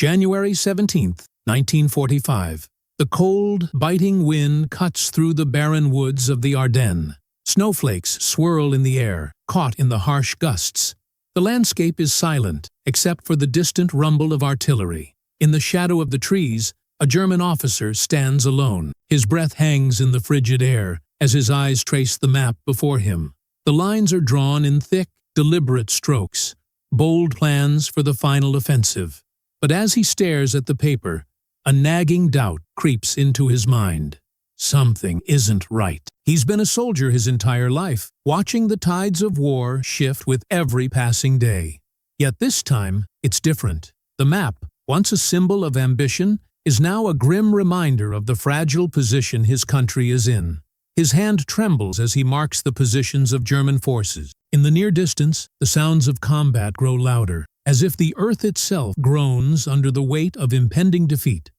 January 17, 1945. The cold, biting wind cuts through the barren woods of the Ardennes. Snowflakes swirl in the air, caught in the harsh gusts. The landscape is silent, except for the distant rumble of artillery. In the shadow of the trees, a German officer stands alone. His breath hangs in the frigid air as his eyes trace the map before him. The lines are drawn in thick, deliberate strokes, bold plans for the final offensive. But as he stares at the paper, a nagging doubt creeps into his mind. Something isn't right. He's been a soldier his entire life, watching the tides of war shift with every passing day. Yet this time, it's different. The map, once a symbol of ambition, is now a grim reminder of the fragile position his country is in. His hand trembles as he marks the positions of German forces. In the near distance, the sounds of combat grow louder, as if the earth itself groans under the weight of impending defeat.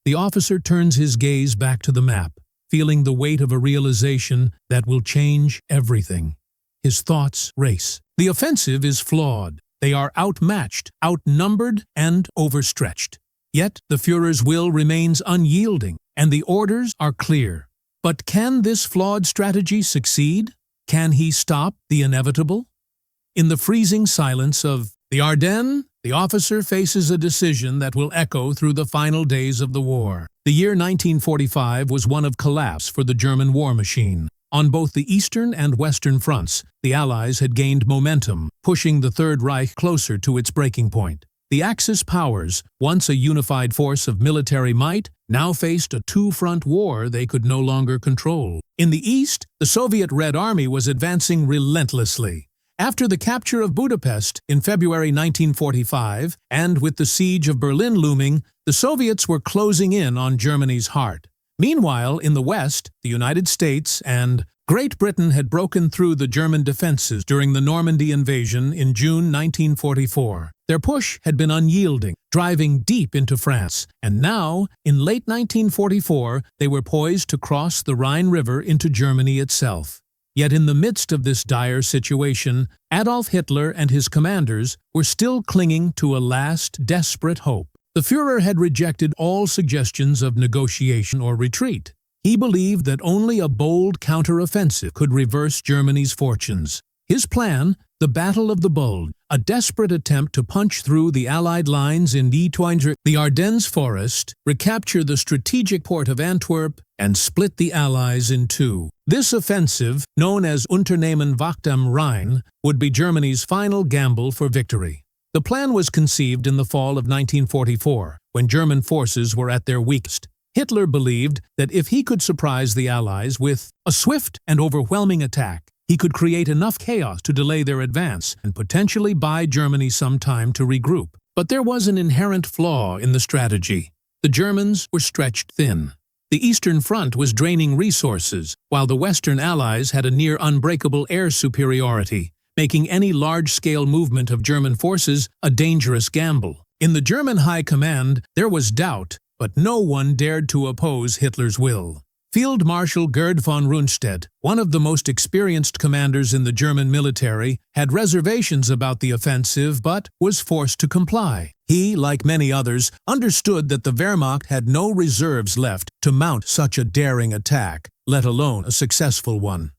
The officer turns his gaze back to the map, feeling the weight of a realization that will change everything. His thoughts race. The offensive is flawed. They are outmatched, outnumbered, and overstretched. Yet the Führer's will remains unyielding, and the orders are clear. But can this flawed strategy succeed? Can he stop the inevitable? In the freezing silence of the Ardennes, the officer faces a decision that will echo through the final days of the war. The year 1945 was one of collapse for the German war machine. On both the Eastern and Western fronts, the Allies had gained momentum, pushing the Third Reich closer to its breaking point. The Axis powers, once a unified force of military might, now faced a two-front war they could no longer control. In the East, the Soviet Red Army was advancing relentlessly. After the capture of Budapest in February 1945, and with the siege of Berlin looming, the Soviets were closing in on Germany's heart. Meanwhile, in the West, the United States and Great Britain had broken through the German defenses during the Normandy invasion in June 1944. Their push had been unyielding, driving deep into France, and now, in late 1944, they were poised to cross the Rhine River into Germany itself. Yet in the midst of this dire situation, Adolf Hitler and his commanders were still clinging to a last, desperate hope. The Führer had rejected all suggestions of negotiation or retreat. He believed that only a bold counteroffensive could reverse Germany's fortunes. His plan, the Battle of the Bulge, a desperate attempt to punch through the Allied lines in the Ardennes forest, recapture the strategic port of Antwerp, and split the Allies in two. This offensive, known as Unternehmen Wacht am Rhein, would be Germany's final gamble for victory. The plan was conceived in the fall of 1944, when German forces were at their weakest. Hitler believed that if he could surprise the Allies with a swift and overwhelming attack, he could create enough chaos to delay their advance and potentially buy Germany some time to regroup. But there was an inherent flaw in the strategy. The Germans were stretched thin. The Eastern Front was draining resources, while the Western Allies had a near unbreakable air superiority, making any large-scale movement of German forces a dangerous gamble. In the German high command, there was doubt, but no one dared to oppose Hitler's will. Field Marshal Gerd von Rundstedt, one of the most experienced commanders in the German military, had reservations about the offensive but was forced to comply. He, like many others, understood that the Wehrmacht had no reserves left to mount such a daring attack, let alone a successful one.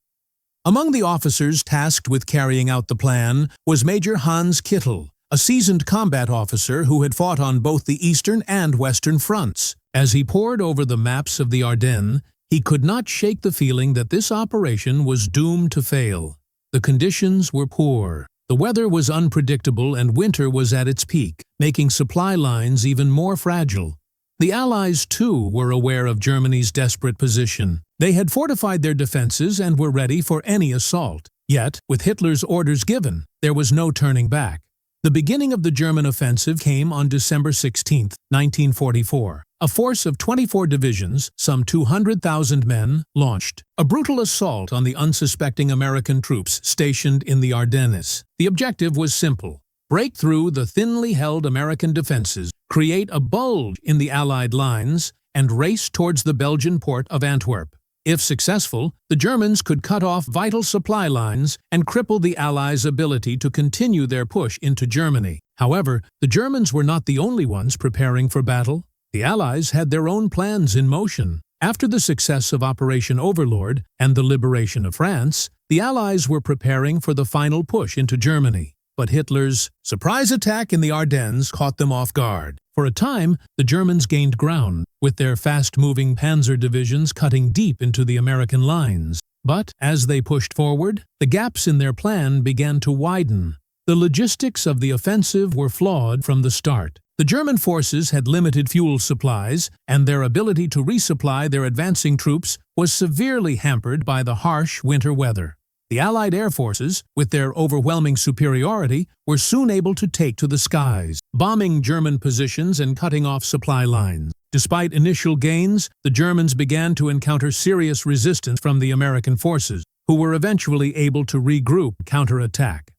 Among the officers tasked with carrying out the plan was Major Hans Kittel, a seasoned combat officer who had fought on both the Eastern and Western fronts. As he pored over the maps of the Ardennes, he could not shake the feeling that this operation was doomed to fail. The conditions were poor. The weather was unpredictable and winter was at its peak, making supply lines even more fragile. The Allies, too, were aware of Germany's desperate position. They had fortified their defenses and were ready for any assault. Yet, with Hitler's orders given, there was no turning back. The beginning of the German offensive came on December 16, 1944. A force of 24 divisions, some 200,000 men, launched a brutal assault on the unsuspecting American troops stationed in the Ardennes. The objective was simple: break through the thinly held American defenses, create a bulge in the Allied lines, and race towards the Belgian port of Antwerp. If successful, the Germans could cut off vital supply lines and cripple the Allies' ability to continue their push into Germany. However, the Germans were not the only ones preparing for battle. The Allies had their own plans in motion. After the success of Operation Overlord and the liberation of France, the Allies were preparing for the final push into Germany. But Hitler's surprise attack in the Ardennes caught them off guard. For a time, the Germans gained ground, with their fast-moving panzer divisions cutting deep into the American lines. But, as they pushed forward, the gaps in their plan began to widen. The logistics of the offensive were flawed from the start. The German forces had limited fuel supplies, and their ability to resupply their advancing troops was severely hampered by the harsh winter weather. The Allied air forces, with their overwhelming superiority, were soon able to take to the skies, bombing German positions and cutting off supply lines. Despite initial gains, the Germans began to encounter serious resistance from the American forces, who were eventually able to regroup and counterattack.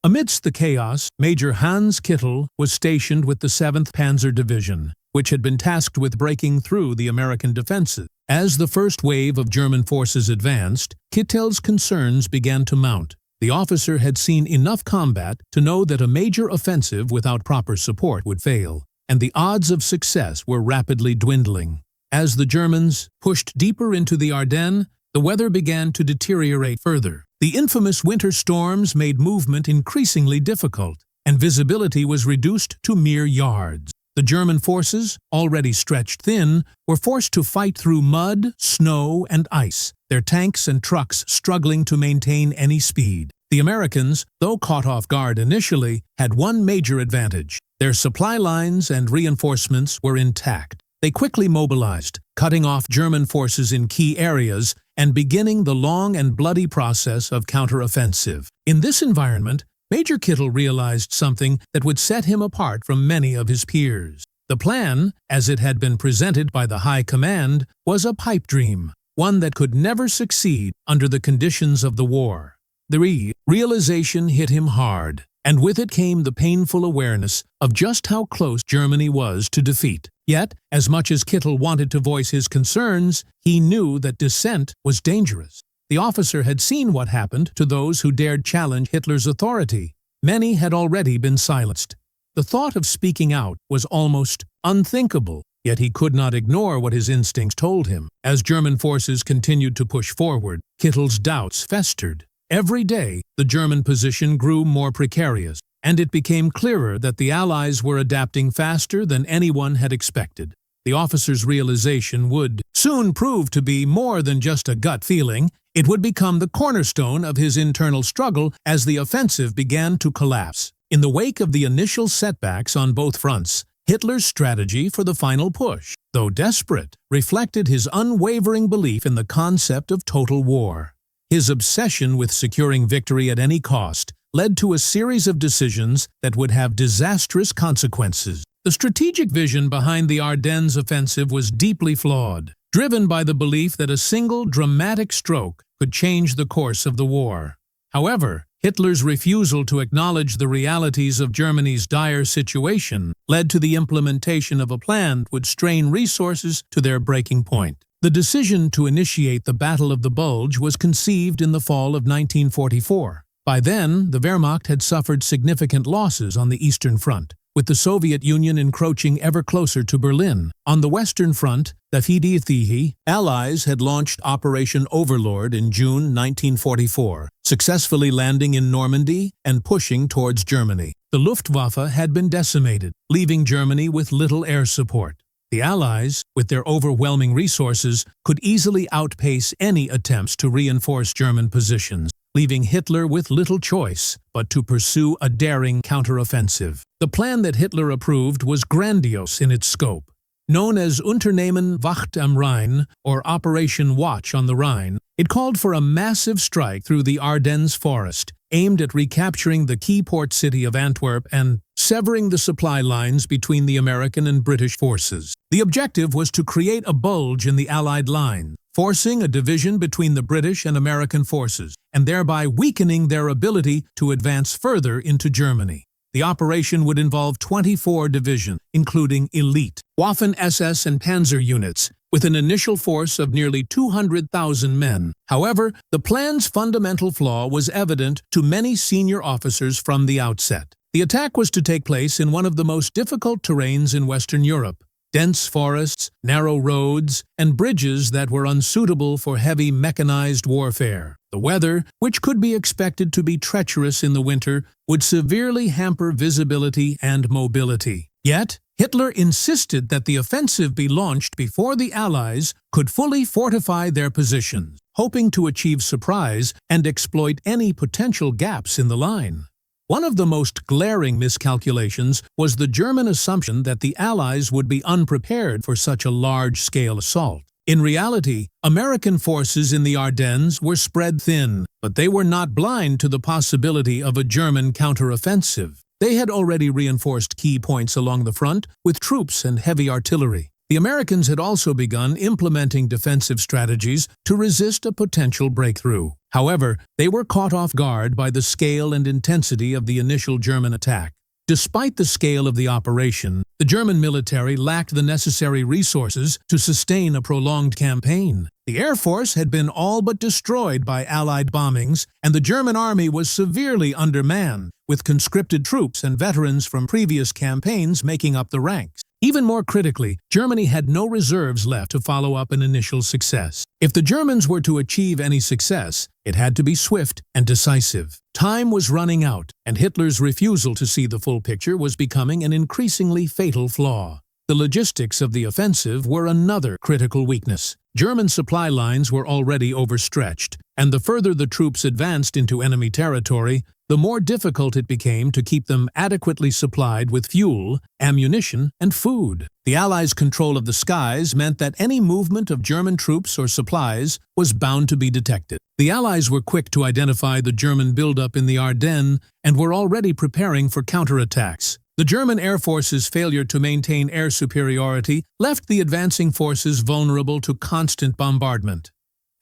Amidst the chaos, Major Hans Kittel was stationed with the 7th Panzer Division, which had been tasked with breaking through the American defenses. As the first wave of German forces advanced, Kittel's concerns began to mount. The officer had seen enough combat to know that a major offensive without proper support would fail, and the odds of success were rapidly dwindling. As the Germans pushed deeper into the Ardennes, the weather began to deteriorate further. The infamous winter storms made movement increasingly difficult, and visibility was reduced to mere yards. The German forces, already stretched thin, were forced to fight through mud, snow, and ice, their tanks and trucks struggling to maintain any speed. The Americans, though caught off guard initially, had one major advantage. Their supply lines and reinforcements were intact. They quickly mobilized, cutting off German forces in key areas and beginning the long and bloody process of counteroffensive. In this environment, Major Kittel realized something that would set him apart from many of his peers. The plan, as it had been presented by the High Command, was a pipe dream, one that could never succeed under the conditions of the war. The realization hit him hard, and with it came the painful awareness of just how close Germany was to defeat. Yet, as much as Kittel wanted to voice his concerns, he knew that dissent was dangerous. The officer had seen what happened to those who dared challenge Hitler's authority. Many had already been silenced. The thought of speaking out was almost unthinkable, yet he could not ignore what his instincts told him. As German forces continued to push forward, Kittel's doubts festered. Every day, the German position grew more precarious, and it became clearer that the Allies were adapting faster than anyone had expected. The officer's realization would soon prove to be more than just a gut feeling. It would become the cornerstone of his internal struggle as the offensive began to collapse. In the wake of the initial setbacks on both fronts, Hitler's strategy for the final push, though desperate, reflected his unwavering belief in the concept of total war. His obsession with securing victory at any cost led to a series of decisions that would have disastrous consequences. The strategic vision behind the Ardennes offensive was deeply flawed, driven by the belief that a single dramatic stroke could change the course of the war. However, Hitler's refusal to acknowledge the realities of Germany's dire situation led to the implementation of a plan that would strain resources to their breaking point. The decision to initiate the Battle of the Bulge was conceived in the fall of 1944. By then, the Wehrmacht had suffered significant losses on the Eastern Front, with the Soviet Union encroaching ever closer to Berlin. On the Western Front, the Allies had launched Operation Overlord in June 1944, successfully landing in Normandy and pushing towards Germany. The Luftwaffe had been decimated, leaving Germany with little air support. The Allies, with their overwhelming resources, could easily outpace any attempts to reinforce German positions, leaving Hitler with little choice but to pursue a daring counteroffensive. The plan that Hitler approved was grandiose in its scope. Known as Unternehmen Wacht am Rhein, or Operation Watch on the Rhine, it called for a massive strike through the Ardennes forest, aimed at recapturing the key port city of Antwerp and severing the supply lines between the American and British forces. The objective was to create a bulge in the Allied line, forcing a division between the British and American forces, and thereby weakening their ability to advance further into Germany. The operation would involve 24 divisions, including elite Waffen-SS and Panzer units, with an initial force of nearly 200,000 men. However, the plan's fundamental flaw was evident to many senior officers from the outset. The attack was to take place in one of the most difficult terrains in Western Europe: dense forests, narrow roads, and bridges that were unsuitable for heavy mechanized warfare. The weather, which could be expected to be treacherous in the winter, would severely hamper visibility and mobility. Yet, Hitler insisted that the offensive be launched before the Allies could fully fortify their positions, hoping to achieve surprise and exploit any potential gaps in the line. One of the most glaring miscalculations was the German assumption that the Allies would be unprepared for such a large-scale assault. In reality, American forces in the Ardennes were spread thin, but they were not blind to the possibility of a German counteroffensive. They had already reinforced key points along the front with troops and heavy artillery. The Americans had also begun implementing defensive strategies to resist a potential breakthrough. However, they were caught off guard by the scale and intensity of the initial German attack. Despite the scale of the operation, the German military lacked the necessary resources to sustain a prolonged campaign. The Air Force had been all but destroyed by Allied bombings, and the German army was severely undermanned, with conscripted troops and veterans from previous campaigns making up the ranks. Even more critically, Germany had no reserves left to follow up an initial success. If the Germans were to achieve any success, it had to be swift and decisive. Time was running out, and Hitler's refusal to see the full picture was becoming an increasingly fatal flaw. The logistics of the offensive were another critical weakness. German supply lines were already overstretched, and the further the troops advanced into enemy territory, the more difficult it became to keep them adequately supplied with fuel, ammunition, and food. The Allies' control of the skies meant that any movement of German troops or supplies was bound to be detected. The Allies were quick to identify the German buildup in the Ardennes and were already preparing for counterattacks. The German Air Force's failure to maintain air superiority left the advancing forces vulnerable to constant bombardment.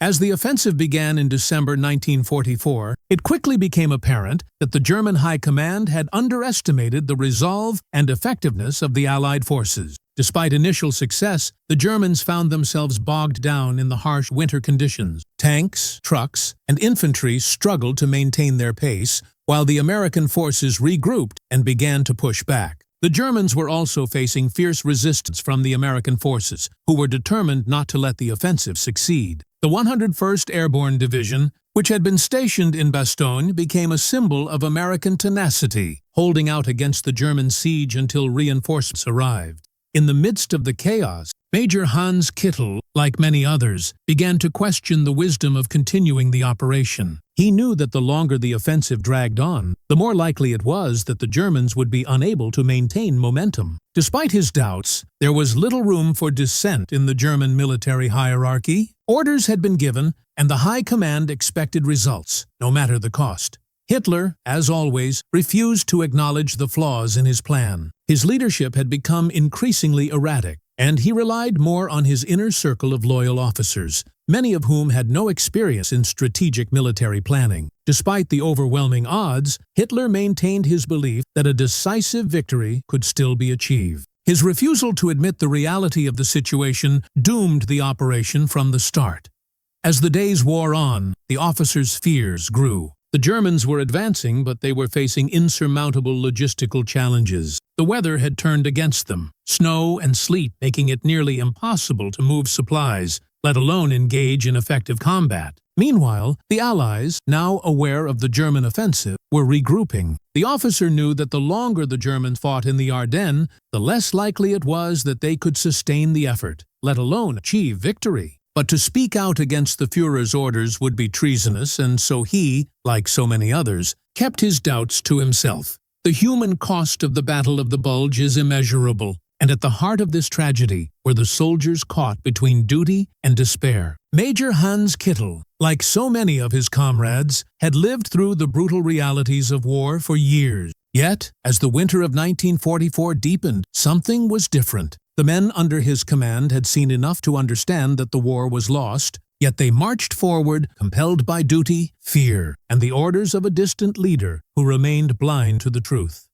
As the offensive began in December 1944, it quickly became apparent that the German High Command had underestimated the resolve and effectiveness of the Allied forces. Despite initial success, the Germans found themselves bogged down in the harsh winter conditions. Tanks, trucks, and infantry struggled to maintain their pace, while the American forces regrouped and began to push back. The Germans were also facing fierce resistance from the American forces, who were determined not to let the offensive succeed. The 101st Airborne Division, which had been stationed in Bastogne, became a symbol of American tenacity, holding out against the German siege until reinforcements arrived. In the midst of the chaos, Major Hans Kittel, like many others, began to question the wisdom of continuing the operation. He knew that the longer the offensive dragged on, the more likely it was that the Germans would be unable to maintain momentum. Despite his doubts, there was little room for dissent in the German military hierarchy. Orders had been given, and the High Command expected results, no matter the cost. Hitler, as always, refused to acknowledge the flaws in his plan. His leadership had become increasingly erratic, and he relied more on his inner circle of loyal officers, many of whom had no experience in strategic military planning. Despite the overwhelming odds, Hitler maintained his belief that a decisive victory could still be achieved. His refusal to admit the reality of the situation doomed the operation from the start. As the days wore on, the officers' fears grew. The Germans were advancing, but they were facing insurmountable logistical challenges. The weather had turned against them, snow and sleet making it nearly impossible to move supplies, let alone engage in effective combat. Meanwhile, the Allies, now aware of the German offensive, were regrouping. The officer knew that the longer the Germans fought in the Ardennes, the less likely it was that they could sustain the effort, let alone achieve victory. But to speak out against the Führer's orders would be treasonous, and so he, like so many others, kept his doubts to himself. The human cost of the Battle of the Bulge is immeasurable, and at the heart of this tragedy were the soldiers caught between duty and despair. Major Hans Kittel, like so many of his comrades, had lived through the brutal realities of war for years. Yet, as the winter of 1944 deepened, something was different. The men under his command had seen enough to understand that the war was lost, yet they marched forward, compelled by duty, fear, and the orders of a distant leader who remained blind to the truth.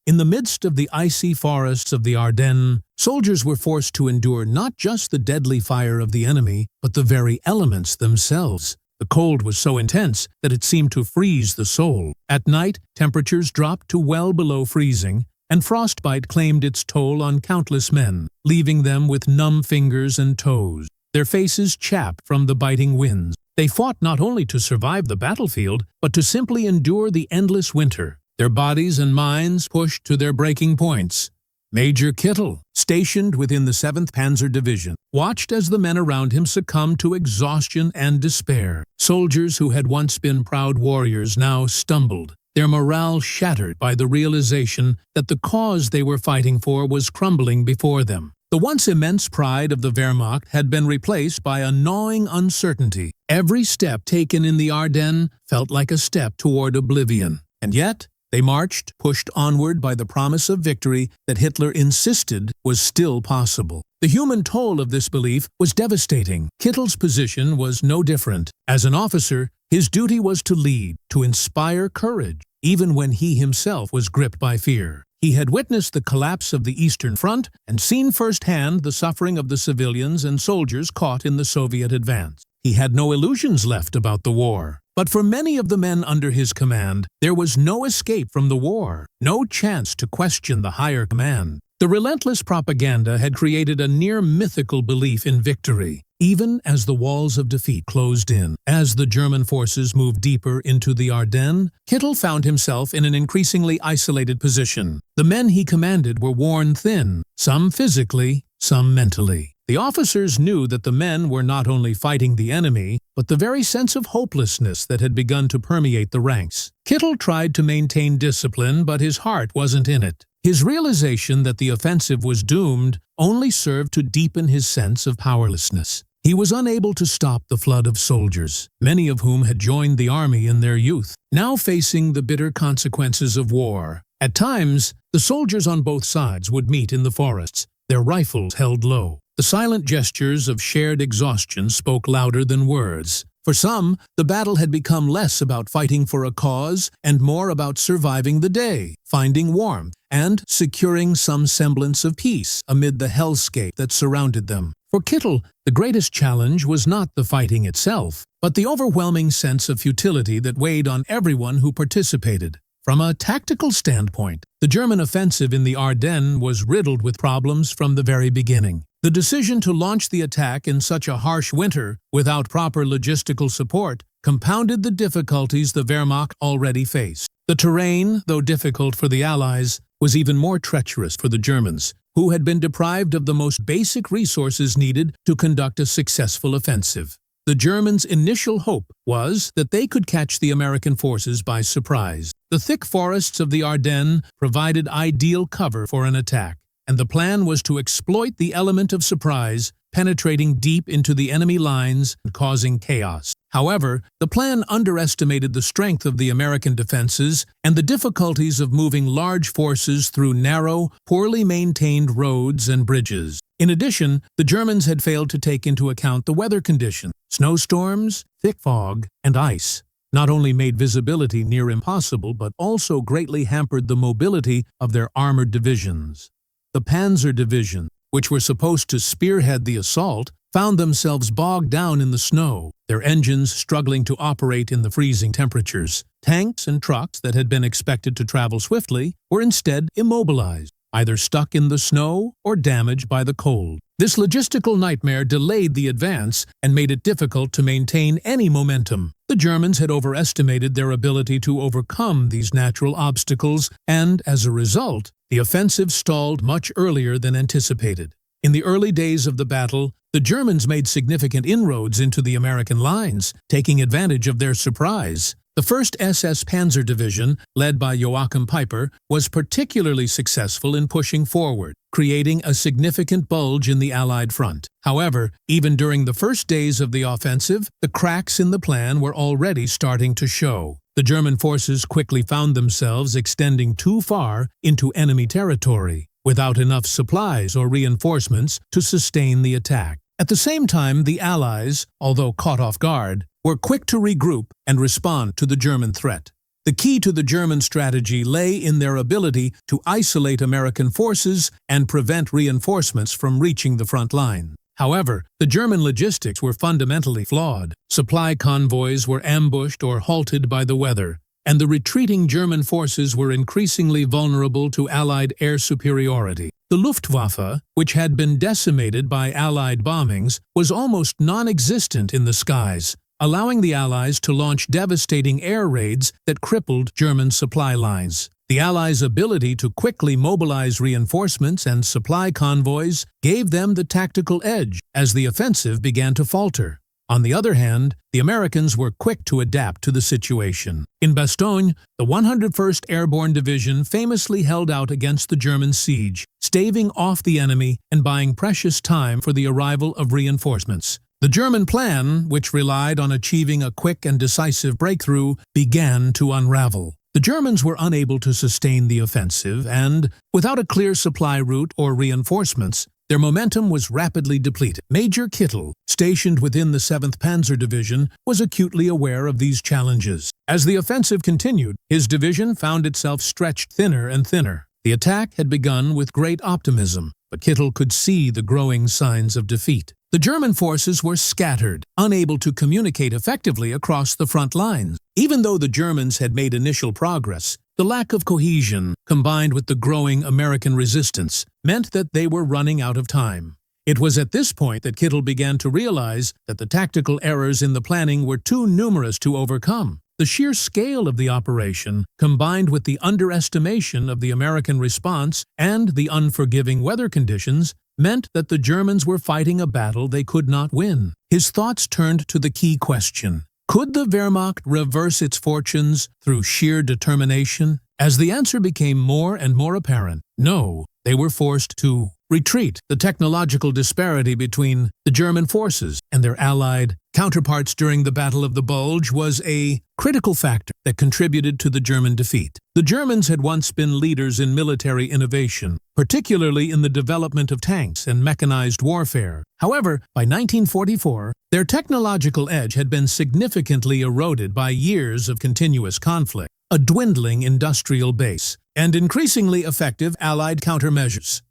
In the midst of the icy forests of the Ardennes, soldiers were forced to endure not just the deadly fire of the enemy, but the very elements themselves. The cold was so intense that it seemed to freeze the soul. At night, temperatures dropped to well below freezing, and frostbite claimed its toll on countless men, leaving them with numb fingers and toes, their faces chapped from the biting winds. They fought not only to survive the battlefield, but to simply endure the endless winter, their bodies and minds pushed to their breaking points. Major Kittel, stationed within the 7th Panzer Division, watched as the men around him succumbed to exhaustion and despair. Soldiers who had once been proud warriors now stumbled, their morale shattered by the realization that the cause they were fighting for was crumbling before them. The once immense pride of the Wehrmacht had been replaced by a gnawing uncertainty. Every step taken in the Ardennes felt like a step toward oblivion. And yet, they marched, pushed onward by the promise of victory that Hitler insisted was still possible. The human toll of this belief was devastating. Kittel's position was no different. As an officer, his duty was to lead, to inspire courage, even when he himself was gripped by fear. He had witnessed the collapse of the Eastern Front and seen firsthand the suffering of the civilians and soldiers caught in the Soviet advance. He had no illusions left about the war. But for many of the men under his command, there was no escape from the war, no chance to question the higher command. The relentless propaganda had created a near-mythical belief in victory, even as the walls of defeat closed in. As the German forces moved deeper into the Ardennes, Kittel found himself in an increasingly isolated position. The men he commanded were worn thin, some physically, some mentally. The officers knew that the men were not only fighting the enemy, but the very sense of hopelessness that had begun to permeate the ranks. Kittel tried to maintain discipline, but his heart wasn't in it. His realization that the offensive was doomed only served to deepen his sense of powerlessness. He was unable to stop the flood of soldiers, many of whom had joined the army in their youth, now facing the bitter consequences of war. At times, the soldiers on both sides would meet in the forests, their rifles held low. The silent gestures of shared exhaustion spoke louder than words. For some, the battle had become less about fighting for a cause and more about surviving the day, finding warmth, and securing some semblance of peace amid the hellscape that surrounded them. For Kittel, the greatest challenge was not the fighting itself, but the overwhelming sense of futility that weighed on everyone who participated. From a tactical standpoint, the German offensive in the Ardennes was riddled with problems from the very beginning. The decision to launch the attack in such a harsh winter without proper logistical support compounded the difficulties the Wehrmacht already faced. The terrain, though difficult for the Allies, was even more treacherous for the Germans, who had been deprived of the most basic resources needed to conduct a successful offensive. The Germans' initial hope was that they could catch the American forces by surprise. The thick forests of the Ardennes provided ideal cover for an attack, and the plan was to exploit the element of surprise, penetrating deep into the enemy lines and causing chaos. However, the plan underestimated the strength of the American defenses and the difficulties of moving large forces through narrow, poorly maintained roads and bridges. In addition, the Germans had failed to take into account the weather conditions. Snowstorms, thick fog, and ice not only made visibility near impossible but also greatly hampered the mobility of their armored divisions. The Panzer Division, which were supposed to spearhead the assault, found themselves bogged down in the snow, their engines struggling to operate in the freezing temperatures. Tanks and trucks that had been expected to travel swiftly were instead immobilized, either stuck in the snow or damaged by the cold. This logistical nightmare delayed the advance and made it difficult to maintain any momentum. The Germans had overestimated their ability to overcome these natural obstacles, and, as a result, the offensive stalled much earlier than anticipated. In the early days of the battle, the Germans made significant inroads into the American lines, taking advantage of their surprise. The 1st SS Panzer Division, led by Joachim Peiper, was particularly successful in pushing forward, creating a significant bulge in the Allied front. However, even during the first days of the offensive, the cracks in the plan were already starting to show. The German forces quickly found themselves extending too far into enemy territory, without enough supplies or reinforcements to sustain the attack. At the same time, the Allies, although caught off guard, were quick to regroup and respond to the German threat. The key to the German strategy lay in their ability to isolate American forces and prevent reinforcements from reaching the front line. However, the German logistics were fundamentally flawed. Supply convoys were ambushed or halted by the weather, and the retreating German forces were increasingly vulnerable to Allied air superiority. The Luftwaffe, which had been decimated by Allied bombings, was almost non-existent in the skies, allowing the Allies to launch devastating air raids that crippled German supply lines. The Allies' ability to quickly mobilize reinforcements and supply convoys gave them the tactical edge as the offensive began to falter. On the other hand, the Americans were quick to adapt to the situation. In Bastogne, the 101st Airborne Division famously held out against the German siege, staving off the enemy and buying precious time for the arrival of reinforcements. The German plan, which relied on achieving a quick and decisive breakthrough, began to unravel. The Germans were unable to sustain the offensive and, without a clear supply route or reinforcements, their momentum was rapidly depleted. Major Kittel, stationed within the 7th Panzer Division, was acutely aware of these challenges. As the offensive continued, his division found itself stretched thinner and thinner. The attack had begun with great optimism, but Kittel could see the growing signs of defeat. The German forces were scattered, unable to communicate effectively across the front lines. Even though the Germans had made initial progress, the lack of cohesion, combined with the growing American resistance, meant that they were running out of time. It was at this point that Kittel began to realize that the tactical errors in the planning were too numerous to overcome. The sheer scale of the operation, combined with the underestimation of the American response and the unforgiving weather conditions, meant that the Germans were fighting a battle they could not win. His thoughts turned to the key question: could the Wehrmacht reverse its fortunes through sheer determination? As the answer became more and more apparent, no, they were forced to retreat. The technological disparity between the German forces and their Allied counterparts during the Battle of the Bulge was a critical factor that contributed to the German defeat. The Germans had once been leaders in military innovation, particularly in the development of tanks and mechanized warfare. However, by 1944, their technological edge had been significantly eroded by years of continuous conflict, a dwindling industrial base, and increasingly effective Allied countermeasures.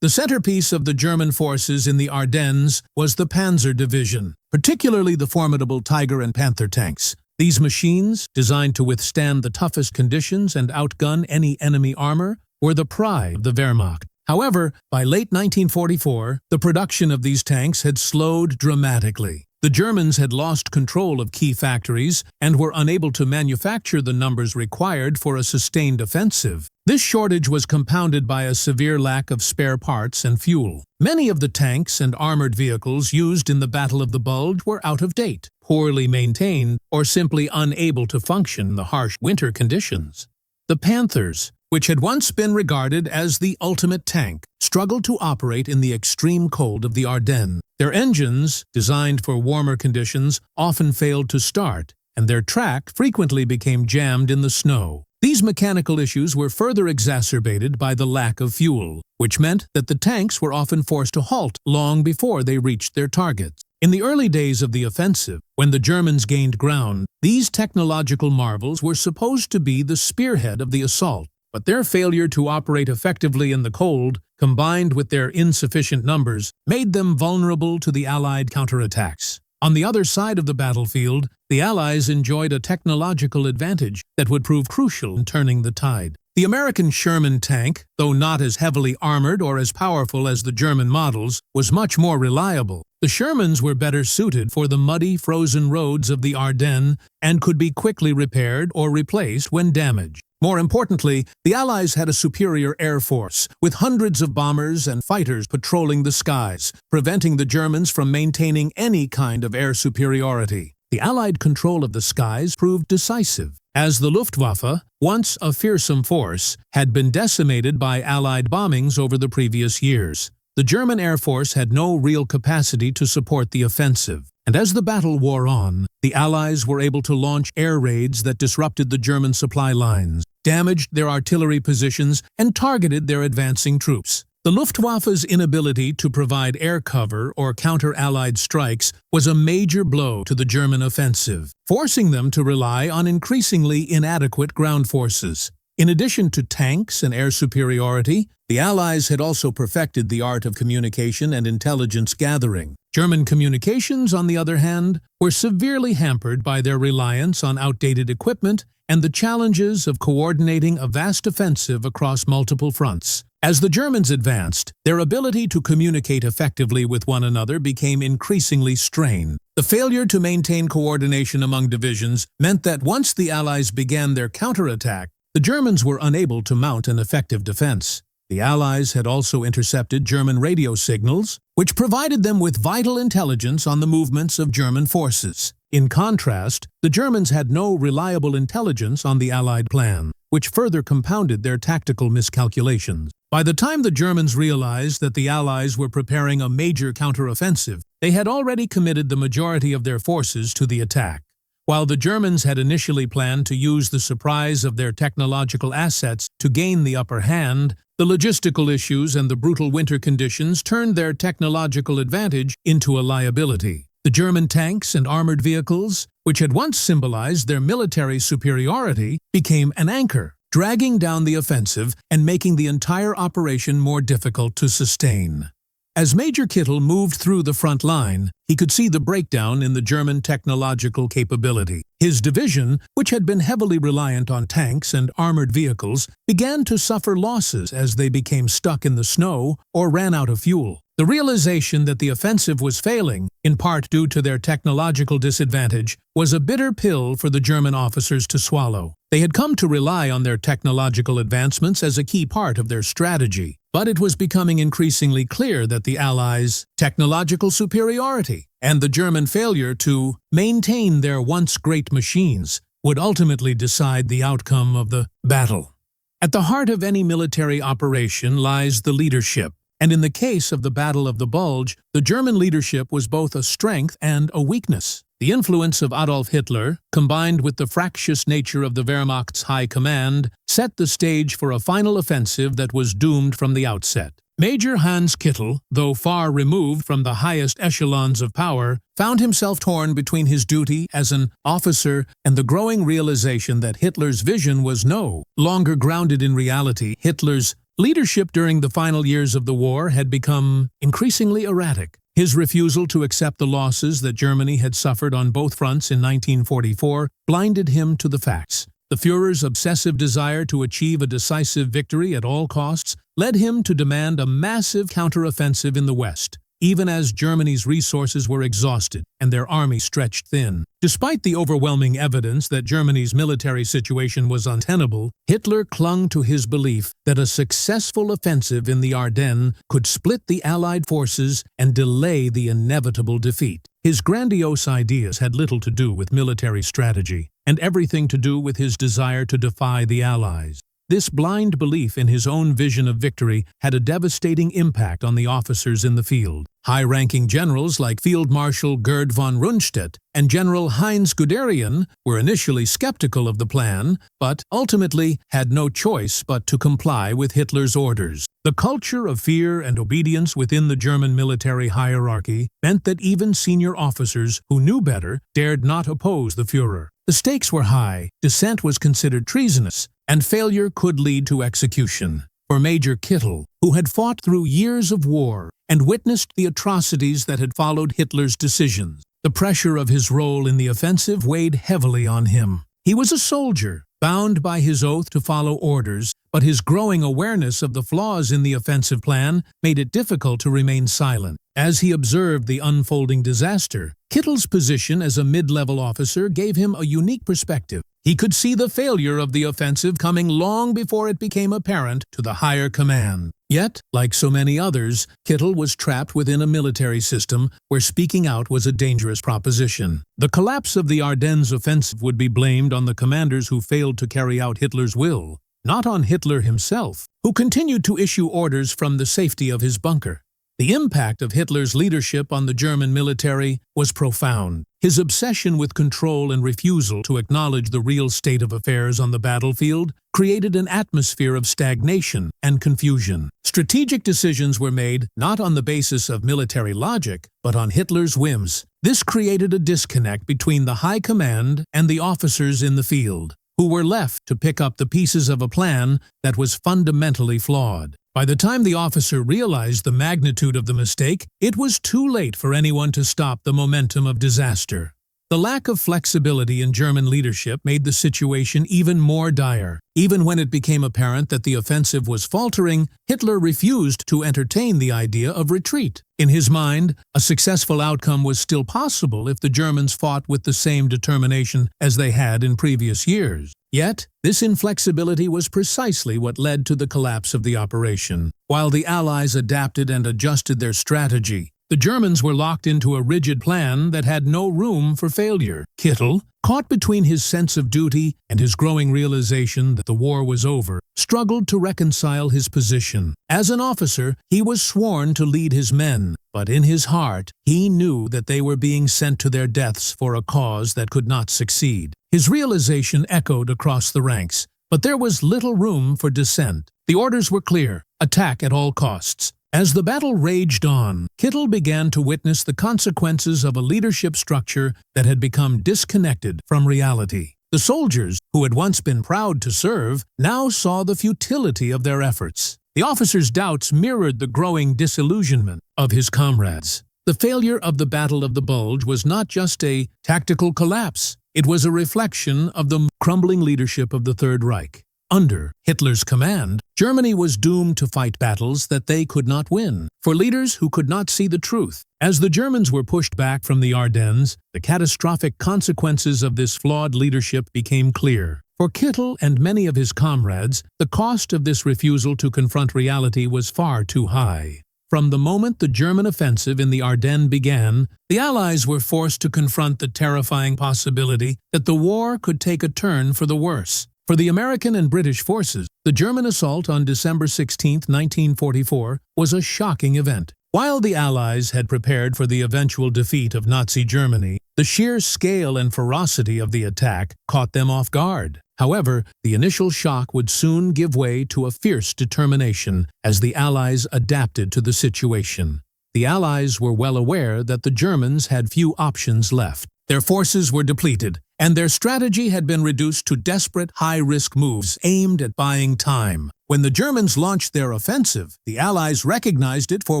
The centerpiece of the German forces in the Ardennes was the Panzer Division, particularly the formidable Tiger and Panther tanks. These machines, designed to withstand the toughest conditions and outgun any enemy armor, were the pride of the Wehrmacht. However, by late 1944, the production of these tanks had slowed dramatically. The Germans had lost control of key factories and were unable to manufacture the numbers required for a sustained offensive. This shortage was compounded by a severe lack of spare parts and fuel. Many of the tanks and armored vehicles used in the Battle of the Bulge were out of date, poorly maintained, or simply unable to function in the harsh winter conditions. The Panthers, which had once been regarded as the ultimate tank, struggled to operate in the extreme cold of the Ardennes. Their engines, designed for warmer conditions, often failed to start, and their track frequently became jammed in the snow. These mechanical issues were further exacerbated by the lack of fuel, which meant that the tanks were often forced to halt long before they reached their targets. In the early days of the offensive, when the Germans gained ground, these technological marvels were supposed to be the spearhead of the assault. But their failure to operate effectively in the cold, combined with their insufficient numbers, made them vulnerable to the Allied counterattacks. On the other side of the battlefield, the Allies enjoyed a technological advantage that would prove crucial in turning the tide. The American Sherman tank, though not as heavily armored or as powerful as the German models, was much more reliable. The Shermans were better suited for the muddy, frozen roads of the Ardennes and could be quickly repaired or replaced when damaged. More importantly, the Allies had a superior air force, with hundreds of bombers and fighters patrolling the skies, preventing the Germans from maintaining any kind of air superiority. The Allied control of the skies proved decisive, as the Luftwaffe, once a fearsome force, had been decimated by Allied bombings over the previous years. The German Air Force had no real capacity to support the offensive, and as the battle wore on, the Allies were able to launch air raids that disrupted the German supply lines, damaged their artillery positions, and targeted their advancing troops. The Luftwaffe's inability to provide air cover or counter Allied strikes was a major blow to the German offensive, forcing them to rely on increasingly inadequate ground forces. In addition to tanks and air superiority, the Allies had also perfected the art of communication and intelligence gathering. German communications, on the other hand, were severely hampered by their reliance on outdated equipment and the challenges of coordinating a vast offensive across multiple fronts. As the Germans advanced, their ability to communicate effectively with one another became increasingly strained. The failure to maintain coordination among divisions meant that once the Allies began their counterattack, the Germans were unable to mount an effective defense. The Allies had also intercepted German radio signals, which provided them with vital intelligence on the movements of German forces. In contrast, the Germans had no reliable intelligence on the Allied plan, which further compounded their tactical miscalculations. By the time the Germans realized that the Allies were preparing a major counteroffensive, they had already committed the majority of their forces to the attack. While the Germans had initially planned to use the surprise of their technological assets to gain the upper hand, the logistical issues and the brutal winter conditions turned their technological advantage into a liability. The German tanks and armored vehicles, which had once symbolized their military superiority, became an anchor, dragging down the offensive and making the entire operation more difficult to sustain. As Major Kittel moved through the front line, he could see the breakdown in the German technological capability. His division, which had been heavily reliant on tanks and armored vehicles, began to suffer losses as they became stuck in the snow or ran out of fuel. The realization that the offensive was failing, in part due to their technological disadvantage, was a bitter pill for the German officers to swallow. They had come to rely on their technological advancements as a key part of their strategy, but it was becoming increasingly clear that the Allies' technological superiority and the German failure to maintain their once great machines would ultimately decide the outcome of the battle. At the heart of any military operation lies the leadership. And in the case of the Battle of the Bulge, the German leadership was both a strength and a weakness. The influence of Adolf Hitler, combined with the fractious nature of the Wehrmacht's high command, set the stage for a final offensive that was doomed from the outset. Major Hans Kittel, though far removed from the highest echelons of power, found himself torn between his duty as an officer and the growing realization that Hitler's vision was no longer grounded in reality. Hitler's leadership during the final years of the war had become increasingly erratic. His refusal to accept the losses that Germany had suffered on both fronts in 1944 blinded him to the facts. The Führer's obsessive desire to achieve a decisive victory at all costs led him to demand a massive counteroffensive in the West, even as Germany's resources were exhausted and their army stretched thin. Despite the overwhelming evidence that Germany's military situation was untenable, Hitler clung to his belief that a successful offensive in the Ardennes could split the Allied forces and delay the inevitable defeat. His grandiose ideas had little to do with military strategy, and everything to do with his desire to defy the Allies. This blind belief in his own vision of victory had a devastating impact on the officers in the field. High-ranking generals like Field Marshal Gerd von Rundstedt and General Heinz Guderian were initially skeptical of the plan, but ultimately had no choice but to comply with Hitler's orders. The culture of fear and obedience within the German military hierarchy meant that even senior officers who knew better dared not oppose the Führer. The stakes were high, dissent was considered treasonous, and failure could lead to execution. For Major Kittel, who had fought through years of war and witnessed the atrocities that had followed Hitler's decisions, the pressure of his role in the offensive weighed heavily on him. He was a soldier, bound by his oath to follow orders, but his growing awareness of the flaws in the offensive plan made it difficult to remain silent. As he observed the unfolding disaster, Kittel's position as a mid-level officer gave him a unique perspective. He could see the failure of the offensive coming long before it became apparent to the higher command. Yet, like so many others, Kittel was trapped within a military system where speaking out was a dangerous proposition. The collapse of the Ardennes offensive would be blamed on the commanders who failed to carry out Hitler's will, not on Hitler himself, who continued to issue orders from the safety of his bunker. The impact of Hitler's leadership on the German military was profound. His obsession with control and refusal to acknowledge the real state of affairs on the battlefield created an atmosphere of stagnation and confusion. Strategic decisions were made not on the basis of military logic, but on Hitler's whims. This created a disconnect between the high command and the officers in the field. who were left to pick up the pieces of a plan that was fundamentally flawed. By the time the officer realized the magnitude of the mistake, it was too late for anyone to stop the momentum of disaster. The lack of flexibility in German leadership made the situation even more dire. Even when it became apparent that the offensive was faltering, Hitler refused to entertain the idea of retreat. In his mind, a successful outcome was still possible if the Germans fought with the same determination as they had in previous years. Yet, this inflexibility was precisely what led to the collapse of the operation. While the Allies adapted and adjusted their strategy, the Germans were locked into a rigid plan that had no room for failure. Kittel, caught between his sense of duty and his growing realization that the war was over, struggled to reconcile his position. As an officer, he was sworn to lead his men, but in his heart, he knew that they were being sent to their deaths for a cause that could not succeed. His realization echoed across the ranks, but there was little room for dissent. The orders were clear: attack at all costs. As the battle raged on, Kittel began to witness the consequences of a leadership structure that had become disconnected from reality. The soldiers, who had once been proud to serve, now saw the futility of their efforts. The officer's doubts mirrored the growing disillusionment of his comrades. The failure of the Battle of the Bulge was not just a tactical collapse. It was a reflection of the crumbling leadership of the Third Reich. Under Hitler's command, Germany was doomed to fight battles that they could not win, for leaders who could not see the truth. As the Germans were pushed back from the Ardennes, the catastrophic consequences of this flawed leadership became clear. For Kittel and many of his comrades, the cost of this refusal to confront reality was far too high. From the moment the German offensive in the Ardennes began, the Allies were forced to confront the terrifying possibility that the war could take a turn for the worse. For the American and British forces, the German assault on December 16, 1944, was a shocking event. While the Allies had prepared for the eventual defeat of Nazi Germany, the sheer scale and ferocity of the attack caught them off guard. However, the initial shock would soon give way to a fierce determination as the Allies adapted to the situation. The Allies were well aware that the Germans had few options left. Their forces were depleted, and their strategy had been reduced to desperate, high-risk moves aimed at buying time. When the Germans launched their offensive, the Allies recognized it for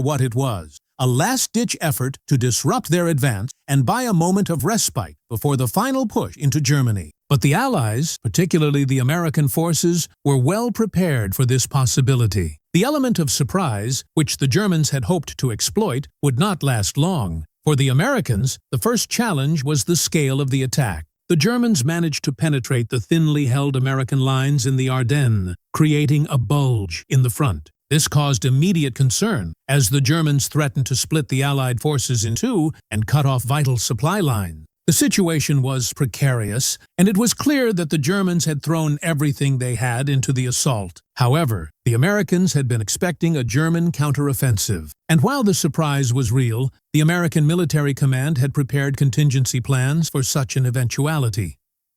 what it was: a last-ditch effort to disrupt their advance and buy a moment of respite before the final push into Germany. But the Allies, particularly the American forces, were well prepared for this possibility. The element of surprise, which the Germans had hoped to exploit, would not last long. For the Americans, the first challenge was the scale of the attack. The Germans managed to penetrate the thinly held American lines in the Ardennes, creating a bulge in the front. This caused immediate concern, as the Germans threatened to split the Allied forces in two and cut off vital supply lines. The situation was precarious, and it was clear that the Germans had thrown everything they had into the assault. However, the Americans had been expecting a German counteroffensive, and while the surprise was real, the American military command had prepared contingency plans for such an eventuality.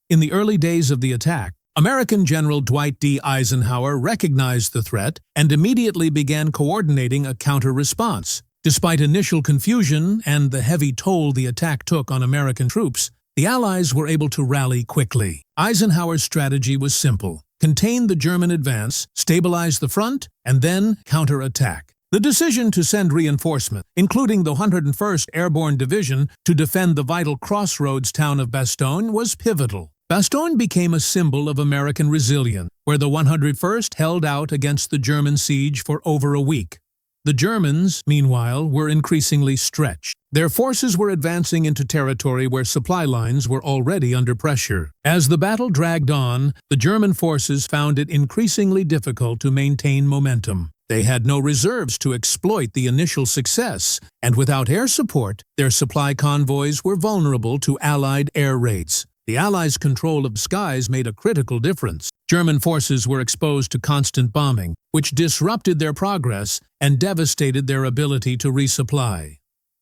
In the early days of the attack, American General Dwight D. Eisenhower recognized the threat and immediately began coordinating a counter-response. Despite initial confusion and the heavy toll the attack took on American troops, the Allies were able to rally quickly. Eisenhower's strategy was simple: contain the German advance, stabilize the front, and then counterattack. The decision to send reinforcements, including the 101st Airborne Division, to defend the vital crossroads town of Bastogne was pivotal. Bastogne became a symbol of American resilience, where the 101st held out against the German siege for over a week. The Germans, meanwhile, were increasingly stretched. Their forces were advancing into territory where supply lines were already under pressure. As the battle dragged on, the German forces found it increasingly difficult to maintain momentum. They had no reserves to exploit the initial success, and without air support, their supply convoys were vulnerable to Allied air raids. The Allies' control of skies made a critical difference. German forces were exposed to constant bombing, which disrupted their progress and devastated their ability to resupply.